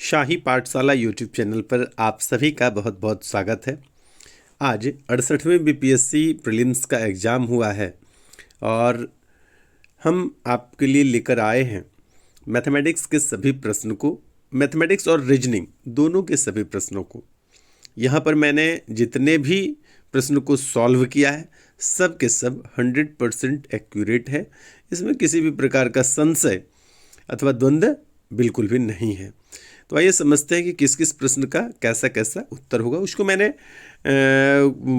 शाही पाठशाला YouTube channel पर आप सभी का बहुत बहुत स्वागत है। आज 68वें बीपीएससी प्रीलिम्स का एग्ज़ाम हुआ है और हम आपके लिए लेकर आए हैं मैथमेटिक्स के सभी प्रश्न को, मैथमेटिक्स और रीजनिंग दोनों के सभी प्रश्नों को। यहाँ पर मैंने जितने भी प्रश्न को सॉल्व किया है सब के सब 100% एक्यूरेट है। इसमें किसी भी प्रकार का संशय अथवा द्वंद्व बिल्कुल भी नहीं है। तो आइए समझते हैं कि किस किस प्रश्न का कैसा कैसा उत्तर होगा। उसको मैंने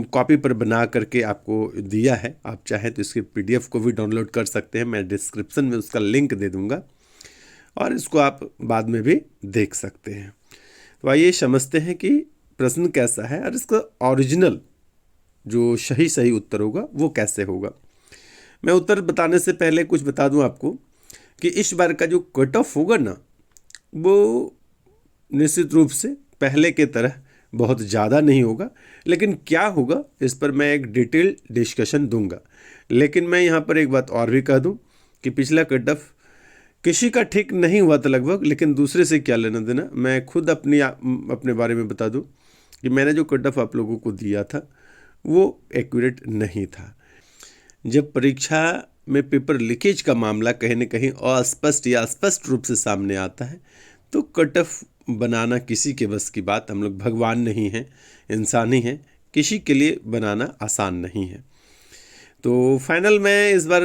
कॉपी पर बना करके आपको दिया है। आप चाहें तो इसके पीडीएफ को भी डाउनलोड कर सकते हैं, मैं डिस्क्रिप्शन में उसका लिंक दे दूंगा और इसको आप बाद में भी देख सकते हैं। तो आइए समझते हैं कि प्रश्न कैसा है और इसका ओरिजिनल जो सही उत्तर होगा वो कैसे होगा। मैं उत्तर बताने से पहले कुछ बता दूं आपको कि इस बार का जो कट ऑफ होगा ना, वो निश्चित रूप से पहले के तरह बहुत ज़्यादा नहीं होगा, लेकिन क्या होगा इस पर मैं एक डिटेल डिस्कशन दूंगा। लेकिन मैं यहाँ पर एक बात और भी कह दूं कि पिछला कट ऑफ किसी का ठीक नहीं हुआ था लगभग, लेकिन दूसरे से क्या लेना देना। मैं खुद अपने बारे में बता दूं कि मैंने जो कट ऑफ आप लोगों को दिया था वो एक्यूरेट नहीं था। जब परीक्षा में पेपर लीकेज का मामला कहीं न कहीं अस्पष्ट या स्पष्ट रूप से सामने आता है तो कट ऑफ बनाना किसी के बस की बात, हम लोग भगवान नहीं हैं, इंसान ही हैं, किसी के लिए बनाना आसान नहीं है। तो फाइनल में इस बार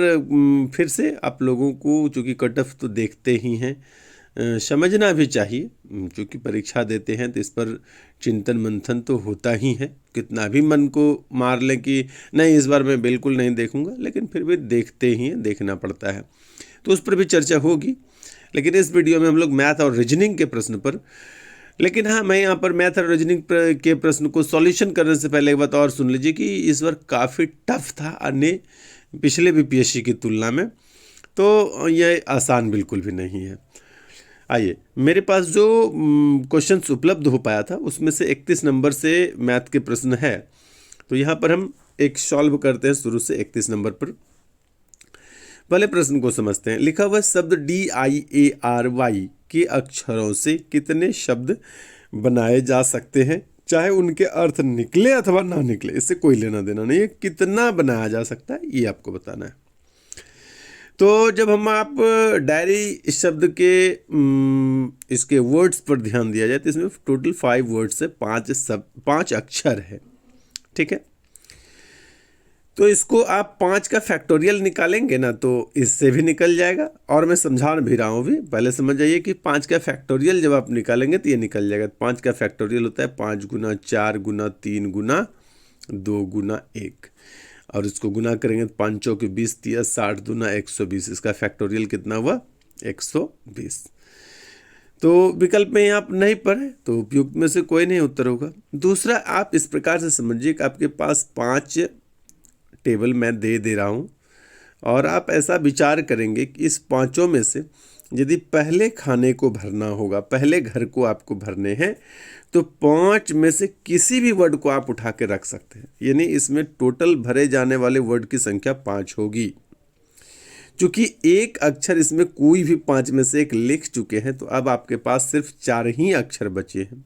फिर से आप लोगों को, चूँकि कट ऑफ तो देखते ही हैं, समझना भी चाहिए, क्योंकि परीक्षा देते हैं तो इस पर चिंतन मंथन तो होता ही है। कितना भी मन को मार लें कि नहीं इस बार मैं बिल्कुल नहीं देखूंगा, लेकिन फिर भी देखते ही हैं, देखना पड़ता है, तो उस पर भी चर्चा होगी। लेकिन इस वीडियो में हम लोग मैथ और रीजनिंग के प्रश्न पर, लेकिन हाँ, मैं यहाँ पर मैथ और रीजनिंग के प्रश्न को सॉल्यूशन करने से पहले एक बात और सुन लीजिए कि इस बार काफ़ी टफ था अन्य पिछले बीपीएससी की तुलना में, तो यह आसान बिल्कुल भी नहीं है। आइए, मेरे पास जो क्वेश्चंस उपलब्ध हो पाया था उसमें से 31 नंबर से मैथ के प्रश्न है, तो यहाँ पर हम एक सॉल्व करते हैं शुरू से 31 नंबर पर। पहले प्रश्न को समझते हैं। लिखा हुआ शब्द DIARY के अक्षरों से कितने शब्द बनाए जा सकते हैं, चाहे उनके अर्थ निकले अथवा ना निकले, इससे कोई लेना देना नहीं है। कितना बनाया जा सकता है ये आपको बताना है। तो जब हम आप डायरी शब्द के इसके वर्ड्स पर ध्यान दिया जाए तो इसमें टोटल 5 वर्ड्स है, 5 अक्षर है, ठीक है। तो इसको आप 5 का फैक्टोरियल निकालेंगे ना तो इससे भी निकल जाएगा, और मैं समझा भी रहा हूँ भी, पहले समझ जाइए कि 5 का फैक्टोरियल जब आप निकालेंगे तो ये निकल जाएगा। 5 का फैक्टोरियल होता है 5 गुना 4 गुना 3 गुना 2 गुना 1, और इसको गुना करेंगे तो 5 चौके 20 दिया, 60 दूना 120, इसका फैक्टोरियल कितना हुआ 120। तो विकल्प में आप नहीं पढ़े तो उपयुक्त में से कोई नहीं उत्तर होगा। दूसरा, आप इस प्रकार से समझिए कि आपके पास 5 टेबल मैं दे रहा हूँ और आप ऐसा विचार करेंगे कि इस 5 में से यदि पहले खाने को भरना होगा, पहले घर को आपको भरने हैं, तो 5 में से किसी भी वर्ड को आप उठा के रख सकते हैं, यानी इसमें टोटल भरे जाने वाले वर्ड की संख्या 5 होगी। चूंकि एक अक्षर इसमें कोई भी 5 में से एक लिख चुके हैं तो अब आपके पास सिर्फ 4 ही अक्षर बचे हैं।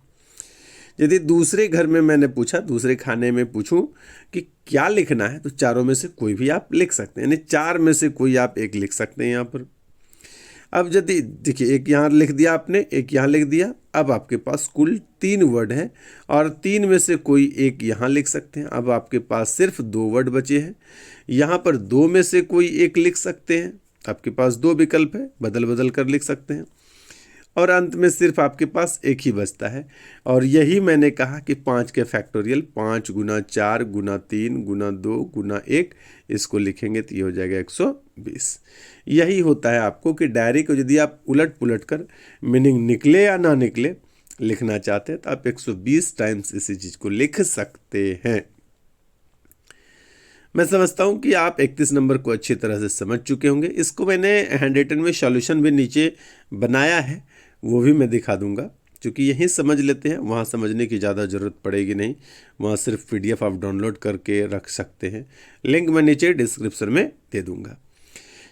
यदि दूसरे घर में मैंने पूछा, दूसरे खाने में पूछूं कि क्या लिखना है, तो चारों में से कोई भी आप लिख सकते हैं, यानी 4 में से कोई आप एक लिख सकते हैं यहाँ पर। अब यदि देखिए, एक यहाँ लिख दिया आपने, एक यहाँ लिख दिया, अब आपके पास कुल 3 वर्ड हैं और 3 में से कोई एक यहाँ लिख सकते हैं। अब आपके पास सिर्फ 2 वर्ड बचे हैं। यहाँ पर 2 में से कोई एक लिख सकते हैं, आपके पास 2 विकल्प है, बदल बदल कर लिख सकते हैं, और अंत में सिर्फ आपके पास एक ही बचता है। और यही मैंने कहा कि 5 के फैक्टोरियल 5 गुना 4 गुना 3 गुना 2 गुना 1, इसको लिखेंगे तो ये हो जाएगा 120। यही होता है आपको कि डायरी को यदि आप उलट पुलट कर मीनिंग निकले या ना निकले लिखना चाहते हैं तो आप 120 टाइम्स इसी चीज़ को लिख सकते हैं। मैं समझता हूं कि आप 31 नंबर को अच्छी तरह से समझ चुके होंगे। इसको मैंने हैंड रिटन में सॉल्यूशन भी नीचे बनाया है, वो भी मैं दिखा दूंगा, क्योंकि यहीं समझ लेते हैं, वहाँ समझने की ज़्यादा ज़रूरत पड़ेगी नहीं। वहाँ सिर्फ PDF आप डाउनलोड करके रख सकते हैं, लिंक मैं नीचे डिस्क्रिप्शन में दे दूंगा।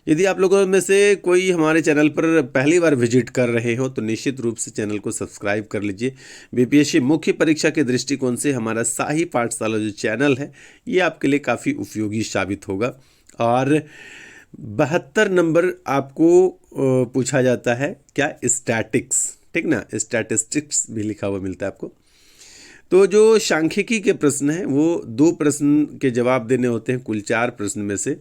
यदि आप लोगों में से कोई हमारे चैनल पर पहली बार विजिट कर रहे हो तो निश्चित रूप से चैनल को सब्सक्राइब कर लीजिए। बीपीएससी मुख्य परीक्षा के दृष्टिकोण से हमारा शाही पाठशाला जो चैनल है ये आपके लिए काफ़ी उपयोगी साबित होगा। और 72 नंबर आपको पूछा जाता है क्या, स्टैटिक्स, ठीक ना, स्टैटिस्टिक्स भी लिखा हुआ मिलता है आपको। तो जो सांख्यिकी के प्रश्न हैं वो 2 प्रश्न के जवाब देने होते हैं कुल 4 प्रश्न में से,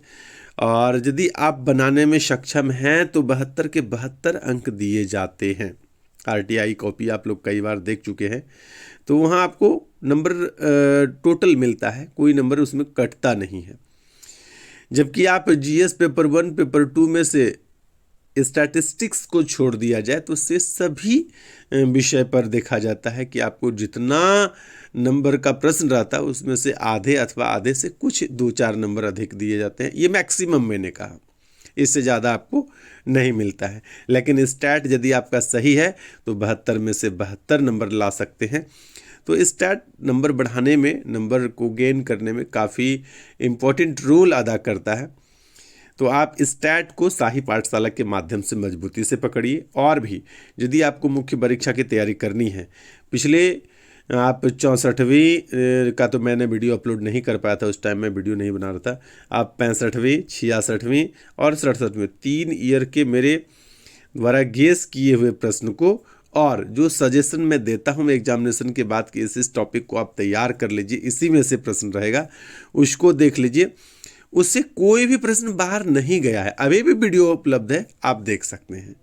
और यदि आप बनाने में सक्षम हैं तो 72 के 72 अंक दिए जाते हैं। आरटीआई कॉपी आप लोग कई बार देख चुके हैं, तो वहाँ आपको नंबर टोटल मिलता है, कोई नंबर उसमें कटता नहीं है। जबकि आप जीएस पेपर 1 पेपर 2 में से स्टैटिस्टिक्स को छोड़ दिया जाए तो उससे सभी विषय पर देखा जाता है कि आपको जितना नंबर का प्रश्न रहता है उसमें से आधे अथवा आधे से कुछ 2-4 नंबर अधिक दिए जाते हैं। ये मैक्सिमम मैंने कहा, इससे ज़्यादा आपको नहीं मिलता है। लेकिन स्टैट यदि आपका सही है तो 72 में से 72 नंबर ला सकते हैं। तो स्टैट नंबर बढ़ाने में, नंबर को गेन करने में काफ़ी इम्पोर्टेंट रोल अदा करता है। तो आप स्टैट को शाही पाठशाला के माध्यम से मजबूती से पकड़िए। और भी यदि आपको मुख्य परीक्षा की तैयारी करनी है, पिछले आप 64वीं का तो मैंने वीडियो अपलोड नहीं कर पाया था, उस टाइम मैं वीडियो नहीं बना रहा था। आप 65वीं, 66वीं और 67वीं 3 ईयर के मेरे द्वारा गेस किए हुए प्रश्न को और जो सजेशन मैं देता हूं एग्जामिनेशन के बाद कि इस टॉपिक को आप तैयार कर लीजिए, इसी में से प्रश्न रहेगा, उसको देख लीजिए। उससे कोई भी प्रश्न बाहर नहीं गया है, अभी भी वीडियो उपलब्ध है, आप देख सकते हैं।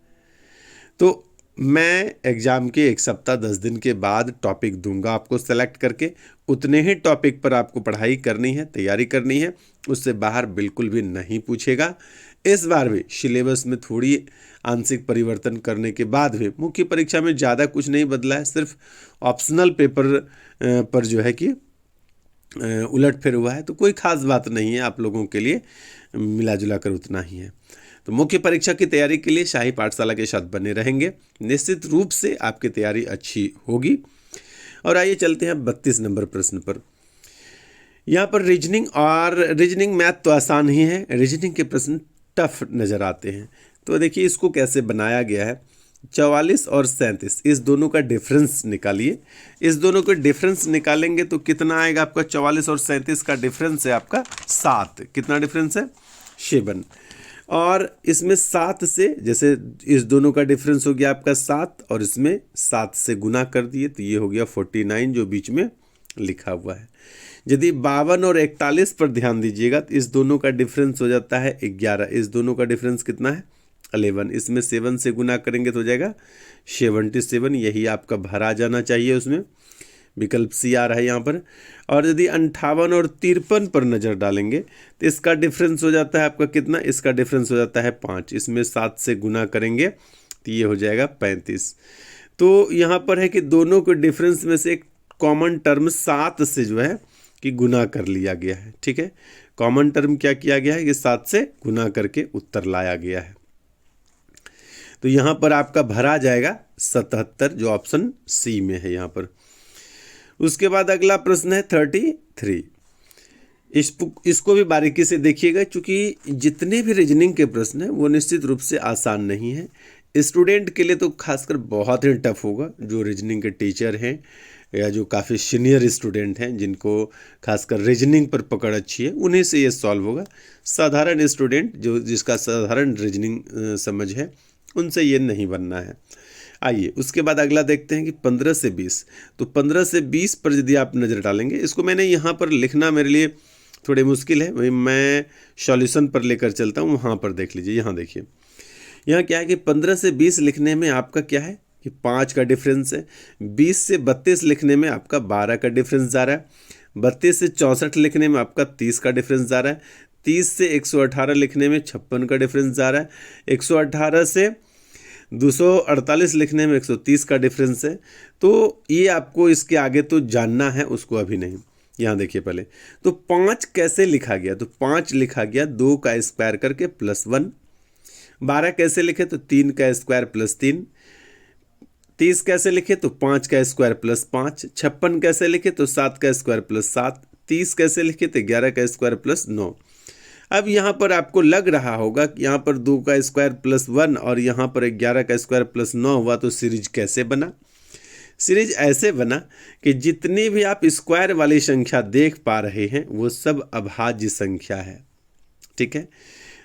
तो मैं एग्ज़ाम के 1 सप्ताह 10 दिन के बाद टॉपिक दूंगा आपको सेलेक्ट करके, उतने ही टॉपिक पर आपको पढ़ाई करनी है, तैयारी करनी है, उससे बाहर बिल्कुल भी नहीं पूछेगा। इस बार भी सिलेबस में थोड़ी आंशिक परिवर्तन करने के बाद भी मुख्य परीक्षा में ज़्यादा कुछ नहीं बदला है, सिर्फ ऑप्शनल पेपर पर जो है कि उलट फेर हुआ है। तो कोई ख़ास बात नहीं है, आप लोगों के लिए मिला जुला कर उतना ही है। तो मुख्य परीक्षा की तैयारी के लिए शाही पाठशाला के साथ बने रहेंगे, निश्चित रूप से आपकी तैयारी अच्छी होगी। और आइए चलते हैं 32 नंबर प्रश्न पर। यहाँ पर रीजनिंग मैथ तो आसान ही है, रीजनिंग के प्रश्न टफ नज़र आते हैं। तो देखिए इसको कैसे बनाया गया है। 44 और 37 इस दोनों का डिफरेंस निकालिए। इस दोनों का डिफरेंस निकालेंगे तो कितना आएगा आपका, 44 और 37 का डिफरेंस है आपका 7। कितना डिफरेंस है, 7। और इसमें 7 से, जैसे इस दोनों का डिफरेंस हो गया आपका 7 और इसमें 7 से गुना कर दिए तो ये हो गया 49 जो बीच में लिखा हुआ है। यदि 52 और 41 पर ध्यान दीजिएगा तो इस दोनों का डिफरेंस हो जाता है 11। इस दोनों का डिफरेंस कितना है, 11। इसमें 7 से गुना करेंगे तो हो जाएगा 77। यही आपका भरा जाना चाहिए, उसमें विकल्प सी आ रहा है यहाँ पर। और यदि 58 और 53 पर नज़र डालेंगे तो इसका डिफरेंस हो जाता है आपका कितना, इसका डिफरेंस हो जाता है 5। इसमें 7 से गुना करेंगे तो ये हो जाएगा 35। तो यहाँ पर है कि दोनों के डिफरेंस में से एक कॉमन टर्म 7 से जो है कि गुना कर लिया गया है। ठीक है, कॉमन टर्म क्या किया गया है कि 7 से गुना करके उत्तर लाया गया है। तो यहाँ पर आपका भरा जाएगा 77 जो ऑप्शन सी में है यहाँ पर। उसके बाद अगला प्रश्न है 33। इसको भी बारीकी से देखिएगा, क्योंकि जितने भी रीजनिंग के प्रश्न हैं वो निश्चित रूप से आसान नहीं है। स्टूडेंट के लिए तो खासकर बहुत ही टफ होगा, जो रीजनिंग के टीचर हैं या जो काफ़ी सीनियर स्टूडेंट हैं जिनको खासकर रीजनिंग पर पकड़ अच्छी है, उन्हीं से ये सॉल्व होगा। साधारण स्टूडेंट जो जिसका साधारण रीजनिंग समझ है, उनसे ये नहीं बनना है। आइए उसके बाद अगला देखते हैं कि 15 से 20। तो 15 से 20 पर यदि आप नज़र डालेंगे, इसको मैंने यहाँ पर लिखना मेरे लिए थोड़ी मुश्किल है, वही मैं सॉल्यूशन पर लेकर चलता हूँ, वहाँ पर देख लीजिए। यहाँ देखिए, यहाँ क्या है कि 15 से 20 लिखने में आपका क्या है कि 5 का डिफरेंस है। 20 से 32 लिखने में आपका 12 का डिफरेंस जा रहा है। 32 से 64 लिखने में आपका 30 का डिफरेंस जा रहा है। 30 से 118 लिखने में 56 का डिफरेंस जा रहा है। 118 से 248 लिखने में 130 का डिफरेंस है। तो ये आपको इसके आगे तो जानना है, उसको अभी नहीं। यहाँ देखिए पहले तो 5 कैसे लिखा गया, तो 5 लिखा गया 2 का स्क्वायर करके +1। 12 कैसे लिखे तो 3 का स्क्वायर +3। 30 कैसे लिखे तो 5 का स्क्वायर +5। 56 कैसे लिखे तो 7 का स्क्वायर +7। 30 कैसे लिखे तो 11 का स्क्वायर +9। अब यहाँ पर आपको लग रहा होगा कि यहाँ पर 2 का स्क्वायर प्लस 1 और यहाँ पर 11 का स्क्वायर प्लस 9 हुआ, तो सीरीज कैसे बना? सीरीज ऐसे बना कि जितनी भी आप स्क्वायर वाली संख्या देख पा रहे हैं वो सब अभाज्य संख्या है। ठीक है,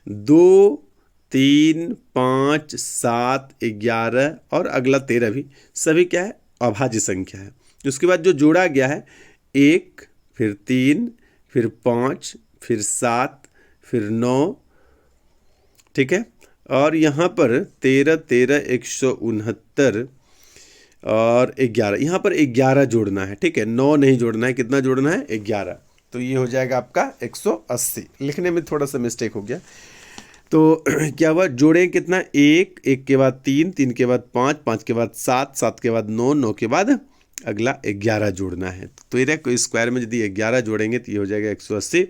2, 3, 5, 7, 11 और अगला 13 भी सभी क्या है? अभाज्य संख्या है। उसके बाद जो जोड़ा गया है 1, फिर 3, फिर 5, फिर 7, फिर 9। ठीक है, और यहाँ पर 13, 13, 169 और 11, यहाँ पर 11 जोड़ना है। ठीक है, 9 नहीं जोड़ना है, कितना जोड़ना है? 11। तो ये हो जाएगा आपका 180। लिखने में थोड़ा सा मिस्टेक हो गया। तो क्या हुआ? जोड़ें कितना? 1, 1 के बाद 3, 3 के बाद 5, 5 के बाद 7, 7 के बाद 9, 9 के बाद अगला 11 जोड़ना है। तो ये कोई स्क्वायर में यदि 11 जोड़ेंगे तो ये हो जाएगा 180,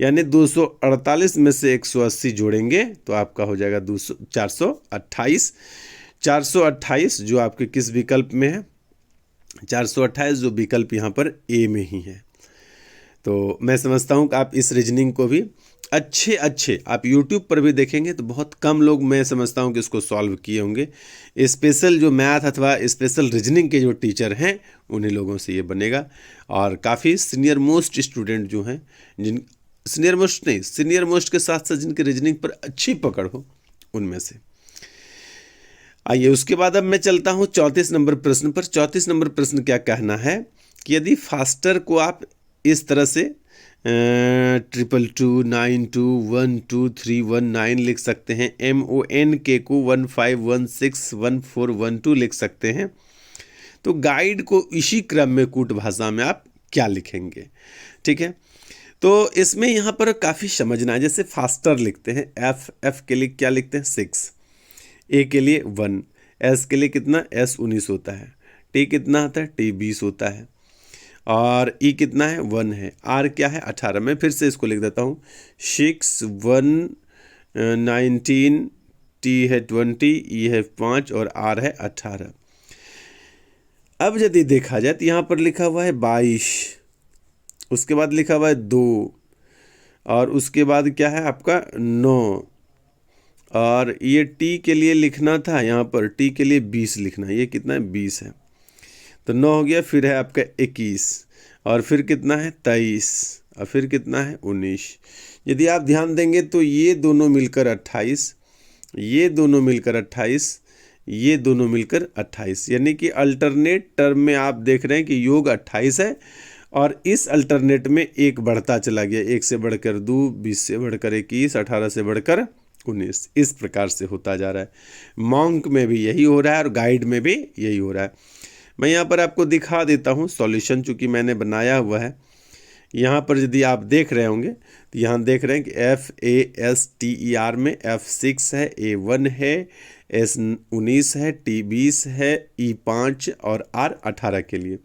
यानी 248 में से 180 जोड़ेंगे तो आपका हो जाएगा 428। 428 जो आपके किस विकल्प में है? 428 जो विकल्प यहाँ पर ए में ही है। तो मैं समझता हूँ कि आप इस रीजनिंग को भी अच्छे आप YouTube पर भी देखेंगे तो बहुत कम लोग, मैं समझता हूँ कि इसको सॉल्व किए होंगे। स्पेशल जो मैथ अथवा स्पेशल रीजनिंग के जो टीचर हैं उन्हीं लोगों से ये बनेगा। और काफ़ी सीनियर मोस्ट स्टूडेंट जो हैं, जिन सीनियर मोस्ट नहीं, सीनियर मोस्ट के साथ साथ जिनकी रीजनिंग पर अच्छी पकड़ हो, उनमें से। आइए उसके बाद अब मैं चलता हूँ 34 नंबर प्रश्न पर। 34 नंबर प्रश्न क्या कहना है कि यदि फास्टर को आप इस तरह से 222, 92, 12319 लिख सकते हैं, MONK को 15161412 लिख सकते हैं, तो गाइड को इसी क्रम में कूट भाषा में आप क्या लिखेंगे? ठीक है, तो इसमें यहाँ पर काफ़ी समझना है। जैसे फास्टर लिखते हैं, F के लिए क्या लिखते हैं? 6, A के लिए 1, S के लिए कितना? S 19 होता है, T कितना आता है? T 20 होता है, और E कितना है? 1 है, R क्या है? 18। मैं फिर से इसको लिख देता हूँ, 6, 1, 19, T है 20, E है 5 और R है 18। अब यदि देखा जाए तो यहाँ पर लिखा हुआ है 22, उसके बाद लिखा हुआ है 2, और उसके बाद क्या है आपका? 9, और ये T के लिए लिखना था, यहाँ पर T के लिए 20 लिखना है। ये कितना है? 20 है, तो 9 हो गया। फिर है आपका 21, और फिर कितना है? 23, और फिर कितना है? 19। यदि आप ध्यान देंगे तो ये दोनों मिलकर 28, ये दोनों मिलकर 28, ये दोनों मिलकर 28, यानी कि अल्टरनेट टर्म में आप देख रहे हैं कि योग 28 है, और इस अल्टरनेट में एक बढ़ता चला गया, 1 से बढ़कर 2, 20 से बढ़कर 21, 18 से बढ़कर 19। इस प्रकार से होता जा रहा है। मॉन्क में भी यही हो रहा है और गाइड में भी यही हो रहा है। मैं यहाँ पर आपको दिखा देता हूँ सॉल्यूशन, चूँकि मैंने बनाया हुआ है। यहाँ पर यदि आप देख रहे होंगे तो यहाँ देख रहे हैं कि FASTER में F6 है, A1 है, S19 है, T20 है, E5 और R18 के लिए।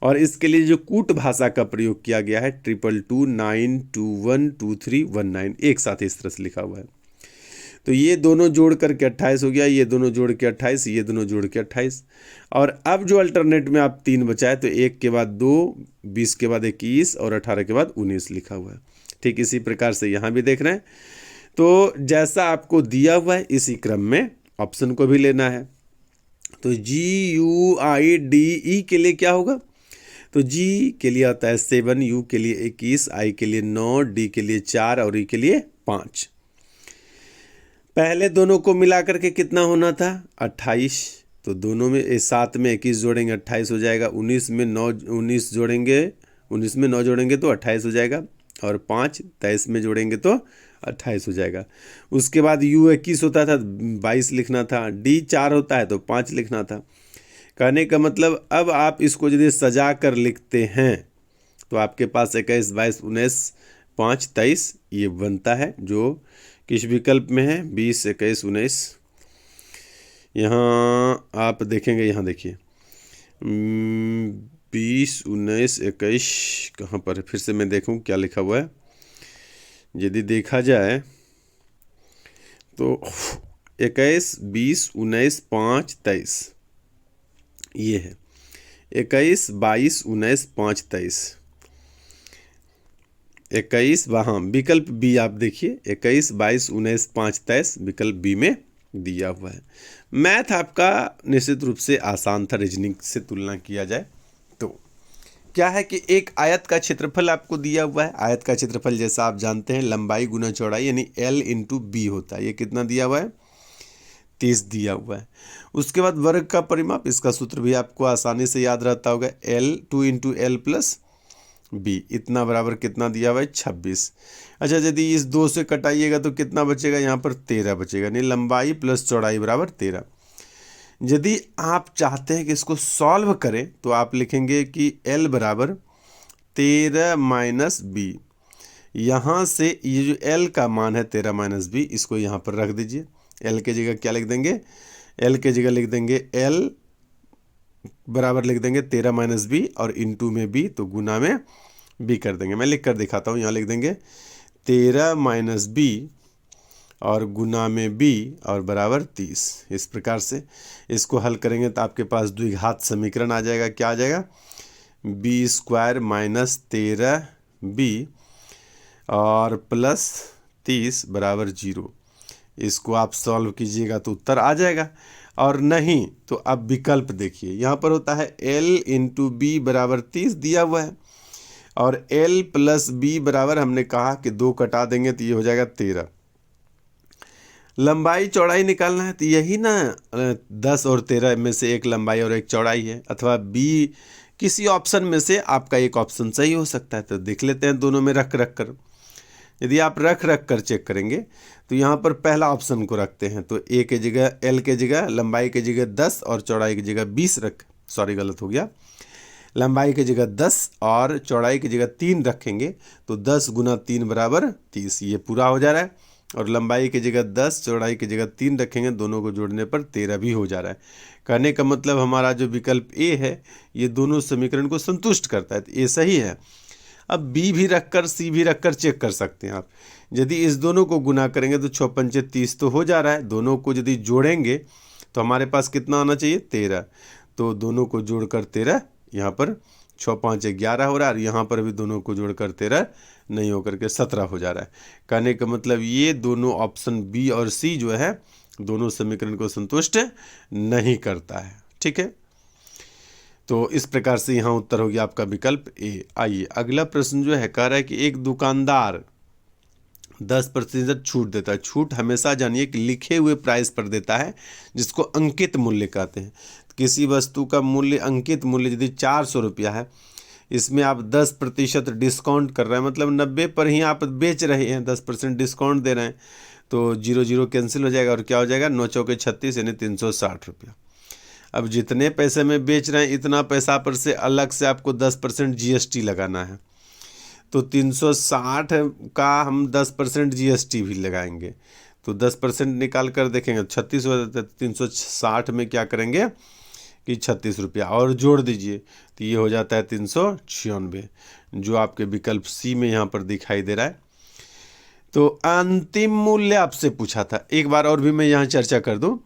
और इसके लिए जो कूट भाषा का प्रयोग किया गया है 222, 921, 2319, एक साथ इस तरह से लिखा हुआ है। तो ये दोनों जोड़ करके 28 हो गया, ये दोनों जोड़ के 28, ये दोनों जोड़ के 28। और अब जो अल्टरनेट में आप 3 बचाए तो 1 के बाद 2, 20 के बाद 21 और 18 के बाद 19 लिखा हुआ है। ठीक इसी प्रकार से यहाँ भी देख रहे हैं। तो जैसा आपको दिया हुआ है इसी क्रम में ऑप्शन को भी लेना है। तो GUIDE के लिए क्या होगा? तो G के लिए आता है 7, U के लिए 21, I के लिए 9, D के लिए 4 और E के लिए 5। पहले दोनों को मिला करके कितना होना था? 28। तो दोनों में 7 में 21 जोड़ेंगे 28 हो जाएगा, 19 में 9 जोड़ेंगे 28 तो 28 हो जाएगा, और 5 23 में जोड़ेंगे तो 28 हो जाएगा। उसके बाद U 21 होता था 22 लिखना था, D 4 होता है तो 5 लिखना था। कहने का मतलब अब आप इसको यदि सजा कर लिखते हैं तो आपके पास 21, 22, 19, 5, 23 ये बनता है, जो किस विकल्प में है? 20, 21, 19। यहाँ आप देखेंगे, यहाँ देखिए 20, 19, 21 कहाँ पर है? फिर से मैं देखूँ क्या लिखा हुआ है। यदि देखा जाए तो 21, 20, 19, 5, 23 ये है। 21, 22, 19, 5, 23, 21 वहाँ विकल्प बी आप देखिए 21, 22, 19, 5, 23 विकल्प बी में दिया हुआ है। मैथ आपका निश्चित रूप से आसान था, रीजनिंग से तुलना किया जाए तो। क्या है कि एक आयत का क्षेत्रफल आपको दिया हुआ है। आयत का क्षेत्रफल जैसा आप जानते हैं लंबाई गुना चौड़ाई यानी L इंटू बी होता है। ये कितना दिया हुआ है? 30 दिया हुआ है। उसके बाद वर्ग का परिमाप, इसका सूत्र भी आपको आसानी से याद रहता होगा, L 2 into L plus B, इतना बराबर कितना दिया हुआ है? 26। अच्छा, यदि इस 2 से कटाइएगा तो कितना बचेगा? यहाँ पर 13 बचेगा, यानी लंबाई प्लस चौड़ाई बराबर 13। यदि आप चाहते हैं कि इसको सॉल्व करें तो आप लिखेंगे कि L बराबर 13 माइनस बी। यहाँ से ये जो L का मान है 13 माइनस बी, इसको यहाँ पर रख दीजिए। L के जगह क्या लिख देंगे? L के जगह लिख देंगे L बराबर लिख देंगे 13 माइनस बी और इंटू में बी, तो गुना में बी कर देंगे। मैं लिख कर दिखाता हूँ। यहाँ लिख देंगे 13 माइनस बी और गुना में बी और बराबर 30। इस प्रकार से इसको हल करेंगे तो आपके पास द्विघात समीकरण आ जाएगा। क्या आ जाएगा? बी स्क्वायर माइनस 13 बी और प्लस 30 बराबर 0। इसको आप सॉल्व कीजिएगा तो उत्तर आ जाएगा, और नहीं तो आप विकल्प देखिए। यहाँ पर होता है L इंटू बी बराबर 30 दिया हुआ है, और L प्लस बी बराबर हमने कहा कि 2 कटा देंगे तो ये हो जाएगा 13। लंबाई चौड़ाई निकालना है तो यही ना 10 और 13 में से एक लंबाई और एक चौड़ाई है, अथवा बी किसी ऑप्शन में से आपका एक ऑप्शन सही हो सकता है। तो देख लेते हैं दोनों में रख रख कर। यदि आप रख रख कर चेक करेंगे तो यहाँ पर पहला ऑप्शन को रखते हैं तो ए के जगह L के जगह लंबाई के जगह 10 और चौड़ाई की जगह 20 सॉरी गलत हो गया, लंबाई की जगह 10 और चौड़ाई की जगह 3 रखेंगे तो 10 गुना 3 बराबर 30, ये पूरा हो जा रहा है। और लंबाई की जगह 10 चौड़ाई की जगह 3 रखेंगे, दोनों को जोड़ने पर 13 भी हो जा रहा है। कहने का मतलब हमारा जो विकल्प ए है ये दोनों समीकरण को संतुष्ट करता है, तो ए सही है। अब बी भी रखकर सी भी रखकर चेक कर सकते हैं आप। यदि इस दोनों को गुना करेंगे तो 6 पंचे 30 तो हो जा रहा है। दोनों को यदि जोड़ेंगे तो हमारे पास कितना आना चाहिए? 13। तो दोनों को जोड़कर 13, यहाँ पर 6 5 11 हो रहा है, और यहाँ पर भी दोनों को जोड़कर 13 नहीं होकर के 17 हो जा रहा है। कहने का मतलब ये दोनों ऑप्शन बी और सी जो है दोनों समीकरण को संतुष्ट नहीं करता है। ठीक है, तो इस प्रकार से यहाँ उत्तर हो गया आपका विकल्प ए। आइए अगला प्रश्न जो है कह रहा है कि एक दुकानदार 10% छूट देता है। छूट हमेशा जानिए कि लिखे हुए प्राइस पर देता है, जिसको अंकित मूल्य कहते हैं। किसी वस्तु का मूल्य अंकित मूल्य यदि 400 रुपया है, इसमें आप 10% डिस्काउंट कर रहे हैं, मतलब 90 पर ही आप बेच रहे हैं, 10% डिस्काउंट दे रहे हैं, तो 0 0 कैंसिल हो जाएगा और क्या हो जाएगा? 9 चौके 36 यानी 360 रुपया। अब जितने पैसे में बेच रहे हैं इतना पैसा पर से अलग से आपको 10% GST लगाना है, तो 360 का हम 10% GST भी लगाएंगे, तो 10% निकाल कर देखेंगे 36 हो जाता है। 360 में क्या करेंगे कि 36 रुपया और जोड़ दीजिए तो ये हो जाता है 396, जो आपके विकल्प सी में यहाँ पर दिखाई दे रहा है। तो अंतिम मूल्य आपसे पूछा था, एक बार और भी मैं यहाँ चर्चा कर दूँ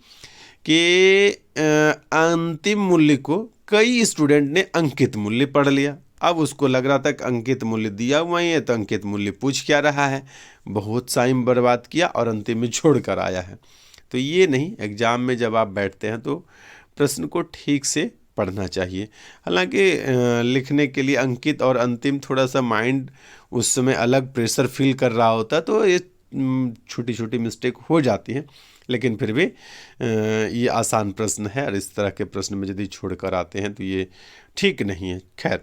कि अंतिम मूल्य को कई स्टूडेंट ने अंकित मूल्य पढ़ लिया। अब उसको लग रहा था कि अंकित मूल्य दिया हुआ ही है तो अंकित मूल्य पूछ क्या रहा है, बहुत टाइम बर्बाद किया और अंतिम में छोड़ कर आया है। तो ये नहीं, एग्जाम में जब आप बैठते हैं तो प्रश्न को ठीक से पढ़ना चाहिए। हालांकि लिखने के लिए अंकित और अंतिम थोड़ा सा माइंड उस समय अलग प्रेशर फील कर रहा होता है, तो ये छोटी छोटी मिस्टेक हो जाती हैं, लेकिन फिर भी ये आसान प्रश्न है और इस तरह के प्रश्न में यदि छोड़ कर आते हैं तो ये ठीक नहीं है। खैर,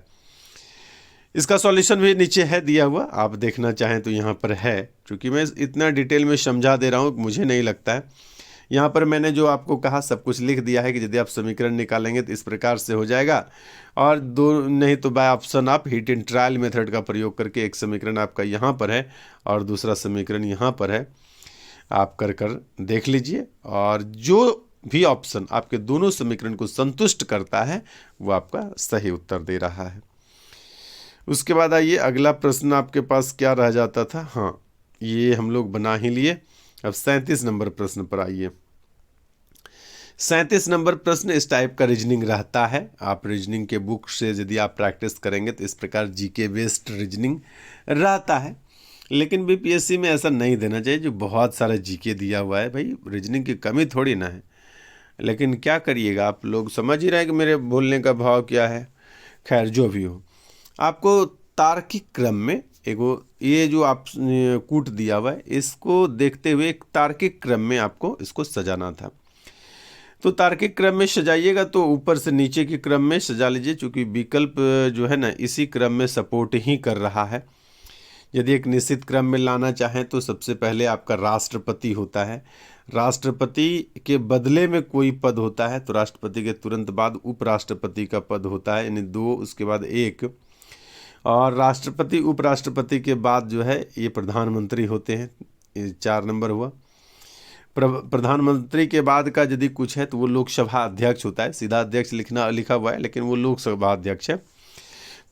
इसका सॉल्यूशन भी नीचे है दिया हुआ, आप देखना चाहें तो यहाँ पर है। क्योंकि मैं इतना डिटेल में समझा दे रहा हूँ, मुझे नहीं लगता है यहाँ पर मैंने जो आपको कहा सब कुछ लिख दिया है कि यदि आप समीकरण निकालेंगे तो इस प्रकार से हो जाएगा, और दो नहीं तो बाय ऑप्शन आप हिट एंड ट्रायल मेथड का प्रयोग करके एक समीकरण आपका यहाँ पर है और दूसरा समीकरण यहाँ पर है, आप कर देख लीजिए, और जो भी ऑप्शन आपके दोनों समीकरण को संतुष्ट करता है वो आपका सही उत्तर दे रहा है। उसके बाद आइए अगला प्रश्न आपके पास क्या रह जाता था, हाँ ये हम लोग बना ही लिए। अब 37 नंबर प्रश्न पर आइए। 37 नंबर प्रश्न इस टाइप का रीजनिंग रहता है। आप रीजनिंग के बुक से यदि आप प्रैक्टिस करेंगे तो इस प्रकार जीके बेस्ड रीजनिंग रहता है। लेकिन बीपीएससी में ऐसा नहीं देना चाहिए जो बहुत सारा जीके दिया हुआ है। भाई रीजनिंग की कमी थोड़ी ना है, लेकिन क्या करिएगा, आप लोग समझ ही रहे हैं कि मेरे बोलने का भाव क्या है। खैर जो भी हो, आपको तार्किक क्रम में एगो ये जो आप कूट दिया हुआ है इसको देखते हुए एक तार्किक क्रम में आपको इसको सजाना था। तो तार्किक क्रम में सजाइएगा तो ऊपर से नीचे के क्रम में सजा लीजिए, क्योंकि विकल्प जो है ना इसी क्रम में सपोर्ट ही कर रहा है। यदि एक निश्चित क्रम में लाना चाहें तो सबसे पहले आपका राष्ट्रपति होता है, राष्ट्रपति के बदले में कोई पद होता है तो राष्ट्रपति के तुरंत बाद उपराष्ट्रपति का पद होता है, यानी 2, उसके बाद 1, और राष्ट्रपति उपराष्ट्रपति के बाद जो है ये प्रधानमंत्री होते हैं। ये 4 नंबर हुआ। प्रधानमंत्री के बाद का यदि कुछ है तो वो लोकसभा अध्यक्ष होता है। सीधा अध्यक्ष लिखा हुआ है लेकिन वो लोकसभा अध्यक्ष है,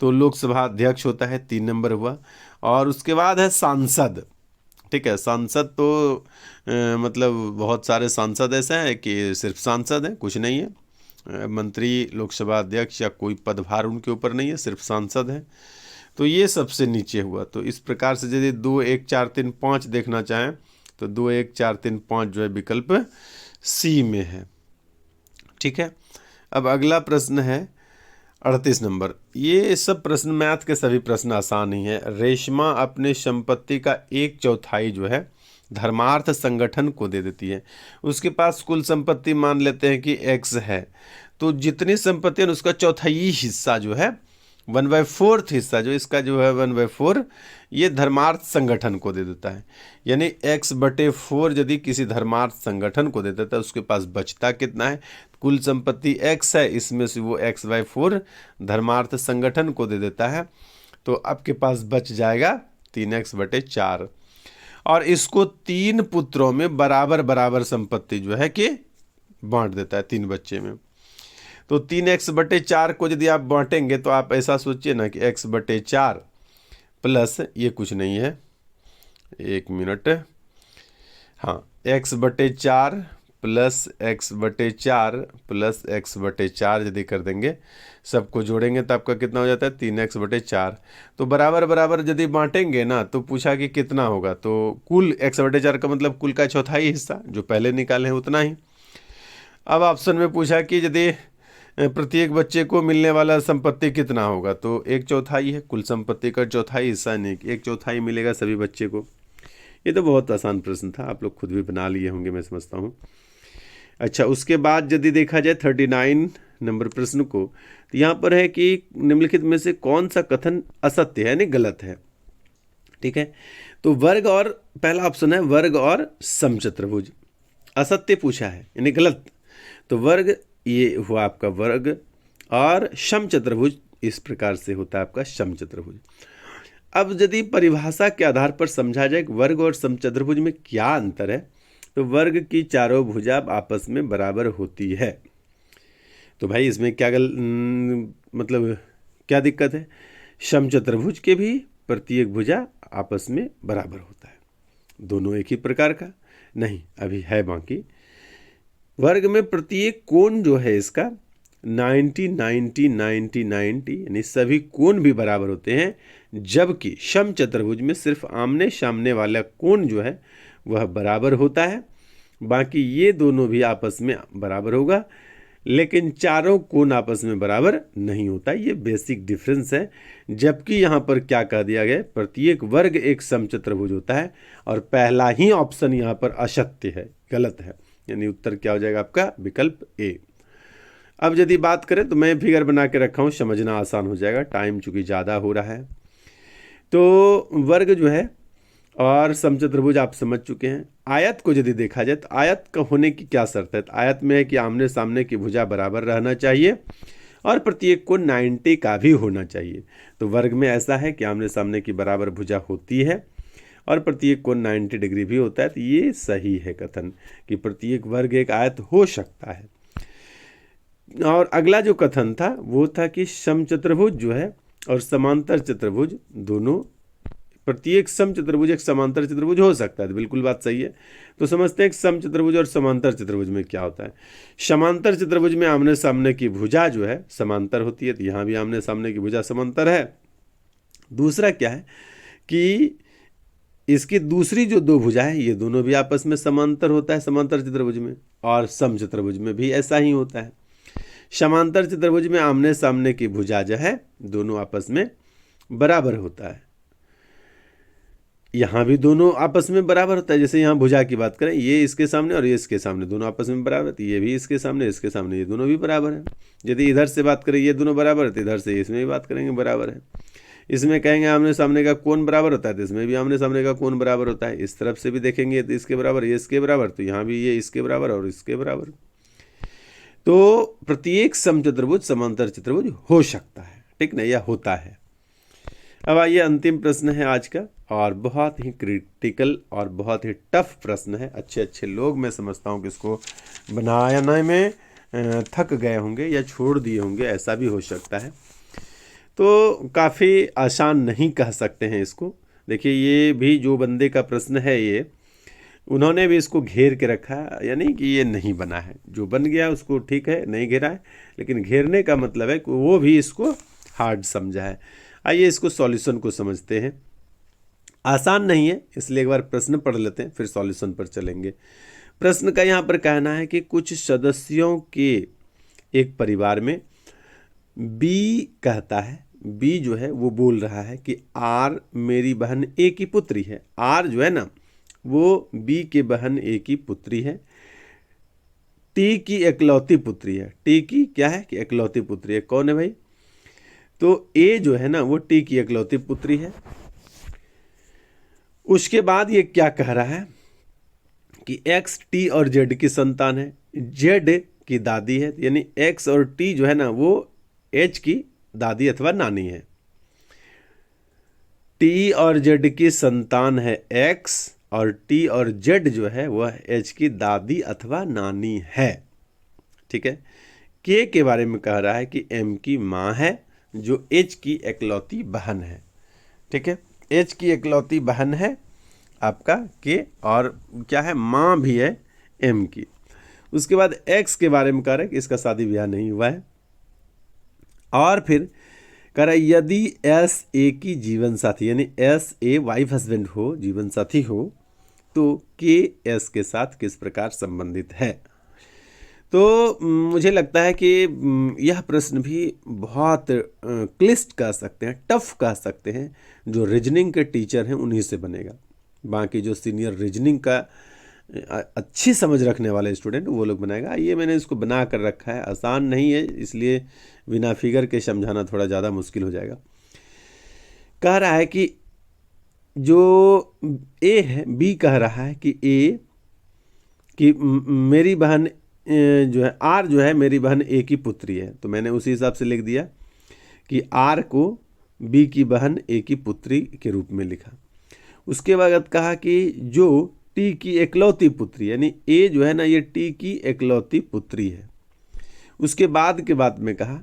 तो लोकसभा अध्यक्ष होता है, 3 नंबर हुआ। और उसके बाद है सांसद। ठीक है, सांसद तो मतलब बहुत सारे सांसद ऐसे हैं कि सिर्फ सांसद हैं, कुछ नहीं है। मंत्री, लोकसभा अध्यक्ष या कोई पदभार उनके ऊपर नहीं है, सिर्फ सांसद हैं। तो ये सबसे नीचे हुआ। तो इस प्रकार से यदि 2, 1, 4, 3, 5 देखना चाहें तो 2, 1, 4, 3, 5 जो है विकल्प सी में है। ठीक है, अब अगला प्रश्न है 38 नंबर। ये सब प्रश्न, मैथ के सभी प्रश्न आसान ही है। रेशमा अपने संपत्ति का 1/4 जो है धर्मार्थ संगठन को दे देती है। उसके पास कुल संपत्ति मान लेते हैं कि x है, तो जितनी संपत्ति है उसका 1/4 हिस्सा जो है 1/4 हिस्सा जो इसका जो है 1/4 ये धर्मार्थ संगठन को दे देता है। यानी x/4 यदि किसी धर्मार्थ संगठन को दे देता है उसके पास बचता कितना है, कुल संपत्ति x है, इसमें से वो x/4 धर्मार्थ संगठन को दे देता है, तो आपके पास बच जाएगा 3x/4। और इसको 3 पुत्रों में बराबर बराबर संपत्ति जो है कि बांट देता है 3 बच्चे में। तो 3x/4 को यदि आप बांटेंगे तो आप ऐसा सोचिए ना कि x/4 प्लस ये कुछ नहीं है, 1 मिनट, हाँ, x/4 plus x/4 plus x/4 यदि कर देंगे, सबको जोड़ेंगे तो आपका कितना हो जाता है 3x/4। तो बराबर बराबर यदि बांटेंगे ना तो पूछा कि कितना होगा, तो कुल x/4 का मतलब कुल का 1/4 हिस्सा जो पहले निकाले हैं उतना ही। अब ऑप्शन में पूछा कि यदि प्रत्येक बच्चे को मिलने वाला संपत्ति कितना होगा, तो 1/4 है, कुल संपत्ति का 1/4 हिस्सा नहीं, 1/4 मिलेगा सभी बच्चे को। ये तो बहुत आसान प्रश्न था, आप लोग खुद भी बना लिए होंगे मैं समझता हूँ। अच्छा, उसके बाद यदि देखा जाए 39 नंबर प्रश्न को, तो यहाँ पर है कि निम्नलिखित में से कौन सा कथन असत्य है यानी गलत है। ठीक है, तो वर्ग और पहला ऑप्शन है वर्ग और समचतुर्भुज, असत्य पूछा है यानी गलत। तो वर्ग ये हुआ आपका वर्ग, और समचतुर्भुज इस प्रकार से होता है आपका समचतुर्भुज। अब यदि परिभाषा के आधार पर समझा जाए कि वर्ग और समचतुर्भुज में क्या अंतर है, तो वर्ग की चारों भुजा आपस में बराबर होती है। तो भाई इसमें क्या मतलब क्या दिक्कत है, समचतुर्भुज के भी प्रत्येक भुजा आपस में बराबर होता है, दोनों एक ही प्रकार का नहीं, अभी है बाकी। वर्ग में प्रत्येक कोण जो है इसका 90 90 90 90 यानी सभी कोण भी बराबर होते हैं, जबकि समचतुर्भुज में सिर्फ आमने सामने वाला कोण जो है वह बराबर होता है, बाकी ये दोनों भी आपस में बराबर होगा, लेकिन चारों कोण आपस में बराबर नहीं होता। ये बेसिक डिफरेंस है। जबकि यहाँ पर क्या कह दिया गया, प्रत्येक वर्ग एक समचतुर्भुज होता है, और पहला ही ऑप्शन यहाँ पर असत्य है, गलत है, यानी उत्तर क्या हो जाएगा आपका विकल्प ए। अब यदि बात करें तो मैं फिगर बना के रखा हूँ, समझना आसान हो जाएगा, टाइम चूंकि ज़्यादा हो रहा है। तो वर्ग जो है और समचतुर्भुज आप समझ चुके हैं। आयत को यदि देखा जाए तो आयत का होने की क्या शर्त है, तो आयत में है कि आमने सामने की भुजा बराबर रहना चाहिए और प्रत्येक को 90 का भी होना चाहिए। तो वर्ग में ऐसा है कि आमने सामने की बराबर भुजा होती है और प्रत्येक कोण 90 डिग्री भी होता है। तो ये सही है कथन कि प्रत्येक वर्ग एक आयत हो सकता है। और अगला जो कथन था वो था कि समचतुर्भुज जो है और समांतर चतुर्भुज दोनों प्रत्येक समचतुर्भुज एक समांतर चतुर्भुज हो सकता है, तो बिल्कुल बात सही है। तो समझते हैं कि समचतुर्भुज और समांतर चतुर्भुज में क्या होता है। समांतर चतुर्भुज में आमने सामने की भुजा जो है समांतर होती है, तो यहाँ भी आमने सामने की भुजा समांतर है। दूसरा क्या है कि इसकी दूसरी जो दो भुजा है ये दोनों भी आपस में समांतर होता है समंतर चतुर्भुज में, और समचतुर्भुज में भी ऐसा ही होता है। समांतर चतुर्भुज में आमने सामने की भुजा जो है दोनों आपस में बराबर होता है। यहाँ भी दोनों आपस में बराबर होता है। जैसे यहाँ भुजा की बात करें, ये इसके सामने और ये इसके सामने दोनों आपस में बराबर, तो ये भी इसके सामने ये दोनों भी बराबर है। यदि इधर से बात करें ये दोनों बराबर है, तो इधर से इसमें भी बात करेंगे बराबर है। इसमें कहेंगे आमने सामने का कोण बराबर होता है, तो इसमें भी आमने सामने का कोण बराबर होता है। इस तरफ से भी देखेंगे तो इसके बराबर, ये इसके बराबर, तो यहाँ भी ये इसके बराबर और इसके बराबर। तो प्रत्येक समचतुर्भुज समांतर चतुर्भुज हो सकता है, ठीक ना, यह होता है। अब आइए अंतिम प्रश्न है आज का, और बहुत ही क्रिटिकल और बहुत ही टफ प्रश्न है। अच्छे लोग मैं समझता हूँ कि इसको बनाने में थक गए होंगे या छोड़ दिए होंगे, ऐसा भी हो सकता है। तो काफ़ी आसान नहीं कह सकते हैं इसको। देखिए ये भी जो बंदे का प्रश्न है, ये उन्होंने भी इसको घेर के रखा है, यानी कि ये नहीं बना है। जो बन गया उसको ठीक है, नहीं घेरा है, लेकिन घेरने का मतलब है कि वो भी इसको हार्ड समझा है। आइए इसको सॉल्यूशन को समझते हैं। आसान नहीं है, इसलिए एक बार प्रश्न पढ़ लेते हैं, फिर सॉल्यूशन पर चलेंगे। प्रश्न का यहाँ पर कहना है कि कुछ सदस्यों के एक परिवार में बी कहता है, बी जो है वो बोल रहा है कि आर मेरी बहन ए की पुत्री है। आर जो है ना वो बी के बहन ए की पुत्री है, टी की इकलौती पुत्री है। टी की क्या है कि इकलौती पुत्री है। कौन है भाई? तो ए जो है ना वो टी की इकलौती पुत्री है। उसके बाद ये क्या कह रहा है कि एक्स टी और जेड की संतान है, जेड की दादी है, यानी एक्स और टी जो है ना वो एच की दादी अथवा नानी है। टी और जेड की संतान है एक्स, और टी और जेड जो है वह एच की दादी अथवा नानी है, ठीक है। के के बारे में कह रहा है कि एम की माँ है, जो एच की इकलौती बहन है, ठीक है। एच की इकलौती बहन है आपका के, और क्या है, माँ भी है एम की। उसके बाद एक्स के बारे में कह रहा है कि इसका शादी ब्याह नहीं हुआ है, और फिर कह रहा है यदि एस ए की जीवन साथी, यानी एस ए वाइफ हस्बैंड हो, जीवन साथी हो, तो के एस के साथ किस प्रकार संबंधित है। तो मुझे लगता है कि यह प्रश्न भी बहुत क्लिष्ट कह सकते हैं, टफ कह सकते हैं। जो रीजनिंग के टीचर हैं उन्हीं से बनेगा, बाकी जो सीनियर रीजनिंग का अच्छी समझ रखने वाले स्टूडेंट वो लोग बनाएगा। ये मैंने इसको बना कर रखा है, आसान नहीं है, इसलिए बिना फिगर के समझाना थोड़ा ज़्यादा मुश्किल हो जाएगा। कह रहा है कि जो ए है, बी कह रहा है कि ए कि मेरी बहन जो है, आर जो है मेरी बहन ए की पुत्री है, तो मैंने उसी हिसाब से लिख दिया कि आर को बी की बहन ए की पुत्री के रूप में लिखा। उसके बाद कहा कि जो टी की इकलौती पुत्री, यानी ए जो है ना ये टी की इकलौती पुत्री है। उसके बाद के बाद में कहा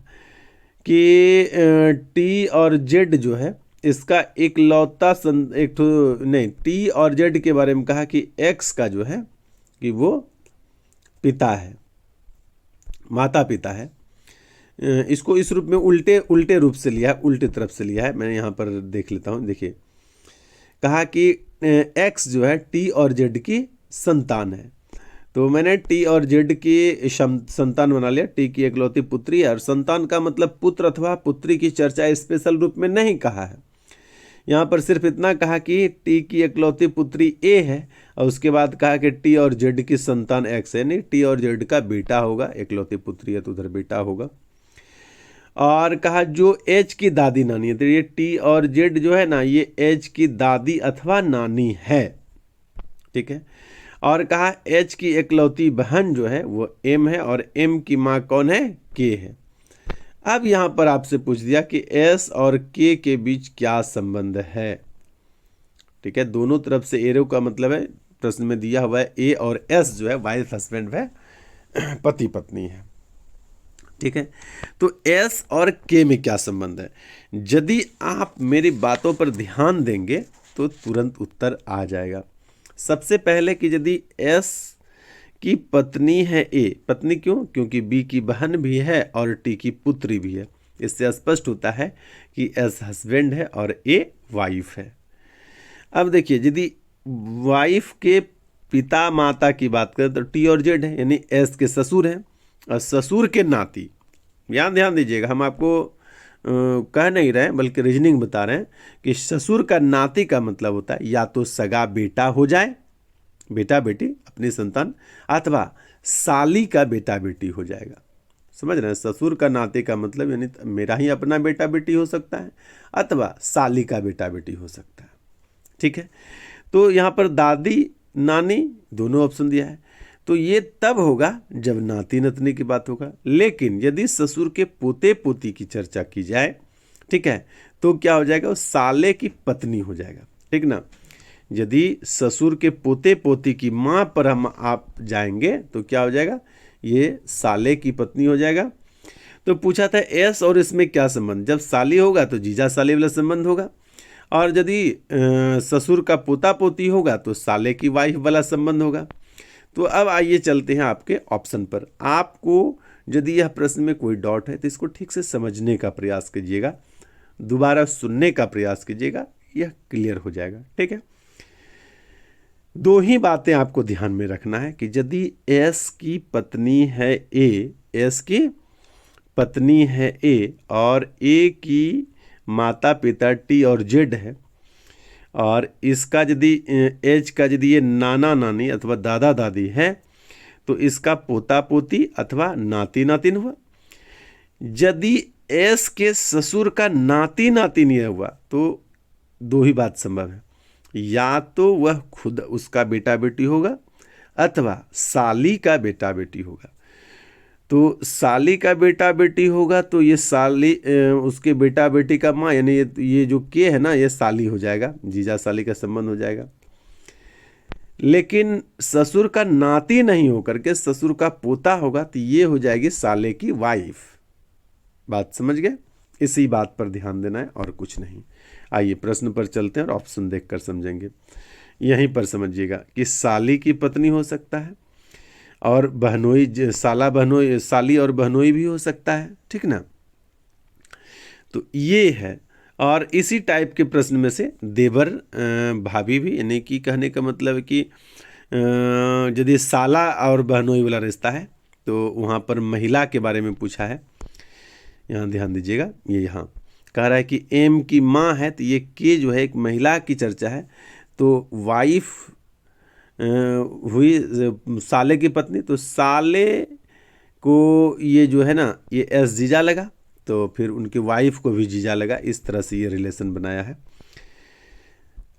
कि टी और जेड जो है इसका इकलौता टी और जेड के बारे में कहा कि एक्स का जो है कि वो पिता है, माता पिता है। इसको इस रूप में उल्टे रूप से लिया है, उल्टी तरफ से लिया है। मैं यहाँ पर देख लेता हूँ। देखिए कहा कि एक्स जो है टी और जेड की संतान है, तो मैंने टी और जेड की संतान बना लिया। टी की इकलौती पुत्री है, और संतान का मतलब पुत्र अथवा पुत्री की चर्चा स्पेशल रूप में नहीं कहा है। यहाँ पर सिर्फ इतना कहा कि टी की इकलौती पुत्री ए है, और उसके बाद कहा कि टी और जेड की संतान एक्स है, नहीं टी और जेड का बेटा होगा, इकलौती पुत्री है तो उधर बेटा होगा। और कहा जो एच की दादी नानी है, तो ये टी और जेड जो है ना ये एच की दादी अथवा नानी है, ठीक है। और कहा एच की इकलौती बहन जो है वो एम है, और एम की माँ कौन है, के है। अब यहाँ पर आपसे पूछ दिया कि एस और के बीच क्या संबंध है, ठीक है। दोनों तरफ से एरो का मतलब है, प्रश्न में दिया हुआ है ए और एस जो है वाइफ हस्बैंड है, पति पत्नी है, ठीक है। तो एस और के में क्या संबंध है, यदि आप मेरी बातों पर ध्यान देंगे तो तुरंत उत्तर आ जाएगा। सबसे पहले कि यदि एस की पत्नी है ए, पत्नी क्यों? क्योंकि बी की बहन भी है और टी की पुत्री भी है। इससे स्पष्ट होता है कि एस हस्बैंड है और ए वाइफ है। अब देखिए, यदि वाइफ के पिता माता की बात करें तो टी और जेड है, यानी एस के ससुर हैं और ससुर के नाती। ध्यान दीजिएगा, हम आपको कह नहीं रहे हैं बल्कि रीजनिंग बता रहे हैं कि ससुर का नाती का मतलब होता है या तो सगा बेटा हो जाए, बेटा बेटी अपनी संतान, अथवा साली का बेटा बेटी हो जाएगा। समझ रहे हैं? ससुर का नाते का मतलब यानी मेरा ही अपना बेटा बेटी हो सकता है अथवा साली का बेटा बेटी हो सकता है। ठीक है, तो यहाँ पर दादी नानी दोनों ऑप्शन दिया है, तो ये तब होगा जब नाती नतनी की बात होगा। लेकिन यदि ससुर के पोते पोती की चर्चा की जाए, ठीक है, तो क्या हो जाएगा? वो साले की पत्नी हो जाएगा। ठीक ना? यदि ससुर के पोते पोती की माँ पर आप जाएंगे तो क्या हो जाएगा? ये साले की पत्नी हो जाएगा। तो पूछा था एस और इसमें क्या संबंध? जब साली होगा तो जीजा साली वाला संबंध होगा, और यदि ससुर का पोता पोती होगा तो साले की वाइफ वाला संबंध होगा। तो अब आइए चलते हैं आपके ऑप्शन पर। आपको यदि यह प्रश्न में कोई डाउट है तो इसको ठीक से समझने का प्रयास कीजिएगा, दोबारा सुनने का प्रयास कीजिएगा, यह क्लियर हो जाएगा। ठीक है, दो ही बातें आपको ध्यान में रखना है कि यदि एस की पत्नी है ए, एस की पत्नी है ए और ए की माता पिता टी और जेड है, और इसका यदि एच का यदि ये नाना नानी अथवा दादा दादी है तो इसका पोता पोती अथवा नाती नातिन हुआ। यदि एस के ससुर का नाती नातिन यह हुआ तो दो ही बात संभव है, या तो वह खुद उसका बेटा बेटी होगा अथवा साली का बेटा बेटी होगा। तो साली का बेटा बेटी होगा तो ये साली उसके बेटा बेटी का माँ, यानी ये जो के है ना, ये साली हो जाएगा, जीजा साली का संबंध हो जाएगा। लेकिन ससुर का नाती नहीं होकर के ससुर का पोता होगा तो ये हो जाएगी साले की वाइफ। बात समझ गए? इसी बात पर ध्यान देना है और कुछ नहीं। आइए प्रश्न पर चलते हैं और ऑप्शन देखकर समझेंगे। यहीं पर समझिएगा कि साली की पत्नी हो सकता है और बहनोई, साला बहनोई, साली और बहनोई भी हो सकता है। ठीक ना? तो ये है। और इसी टाइप के प्रश्न में से देवर भाभी भी, यानी कि कहने का मतलब है कि यदि साला और बहनोई वाला रिश्ता है तो वहाँ पर महिला के बारे में पूछा है। यहाँ ध्यान दीजिएगा, ये यहाँ कह रहा है कि एम की माँ है तो ये के जो है एक महिला की चर्चा है, तो वाइफ हुई साले की पत्नी, तो साले को ये जो है ना ये एस जीजा लगा तो फिर उनकी वाइफ को भी जीजा लगा। इस तरह से ये रिलेशन बनाया है।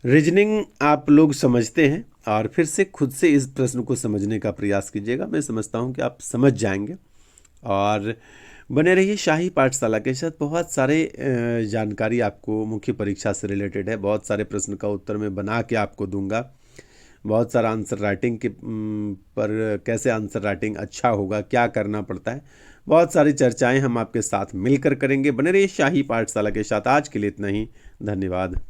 रीजनिंग आप लोग समझते हैं और फिर से खुद से इस प्रश्न को समझने का प्रयास कीजिएगा। मैं समझता हूँ कि आप समझ जाएंगे। और बने रहिए शाही पाठशाला के साथ। बहुत सारे जानकारी आपको मुख्य परीक्षा से रिलेटेड है। बहुत सारे प्रश्न का उत्तर मैं बना के आपको दूंगा। बहुत सारा आंसर राइटिंग के पर कैसे आंसर राइटिंग अच्छा होगा, क्या करना पड़ता है, बहुत सारी चर्चाएं हम आपके साथ मिलकर करेंगे। बने रहिए शाही पाठशाला के साथ। आज के लिए इतना ही। धन्यवाद।